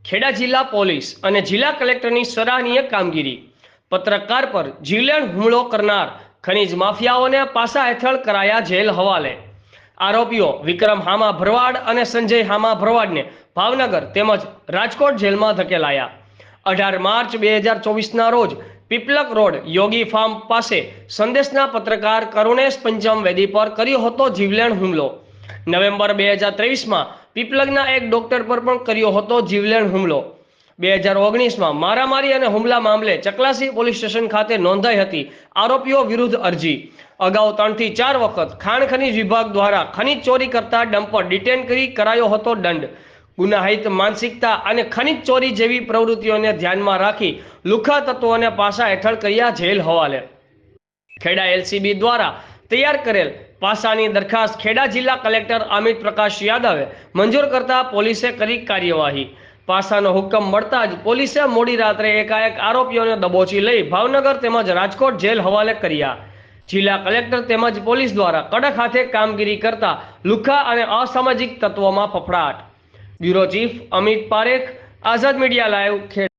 ખેડા જિલ્લા પોલીસ અને જિલ્લા કલેક્ટરની સરાહનીય કામગીરી। પત્રકાર પર જીવલેણ હુમલો કરનાર ખનીજ માફિયાઓને પાસા હેઠળ કરાયા જેલ હવાલે। આરોપીઓ વિક્રમ હામા ભરવાડ અને સંજય હામા ભરવાડને ભાવનગર તેમજ રાજકોટ જેલમાં ધકેલાયા। 18 માર્ચ 2024ના રોજ પીપલક રોડ યોગી ફાર્મ પાસે સંદેશના પત્રકાર કરુણેશ પંચમવેદી પર કર્યો હતો જીવલેણ હુમલો। નવેમ્બર 2023માં પીપલગના એક ડોક્ટર પર પણ કર્યો હતો જીવલેણ હુમલો। 2019માં મારામારી અને હુમલા મામલે ચકલાસી પોલીસ સ્ટેશન ખાતે નોંધાઈ હતી આરોપીઓ વિરુદ્ધ અરજી। અગાઉ 3 થી 4 વખત ખાણ ખનીજ વિભાગ દ્વારા ખનીજ ચોરી કરતા ડમ્પર ડિટેન કરી કરાયો હતો દંડ। ગુનાહિત માનસિકતા અને ખનીજ ચોરી જેવી પ્રવૃત્તિઓને ધ્યાનમાં રાખી લુખ્ખા તત્વોને પાસા હેઠળ કર્યા જેલ હવાલે। ખેડા એલસીબી દ્વારા તૈયાર કરેલ પાસાની દરખાસ્ત ખેડા જિલ્લા કલેક્ટર અમિત પ્રકાશ યાદવે મંજૂર કરતા પોલીસે કરી કાર્યવાહી। પાસાનો હુકમ મળતા જ પોલીસે મોડી રાત્રે એકાએક આરોપીઓને દબોચી લઈ ભાવનગર તેમજ રાજકોટ જેલ હવાલે કર્યા। જિલ્લા કલેક્ટર તેમજ પોલીસ દ્વારા કડક હાથે કામગીરી કરતા લુખ્ખા અને અસામાજિક તત્વોમાં ફફડાટ। બ્યુરો ચીફ અમિત પારેખ, આઝાદ મીડિયા લાઈવ, ખેડા।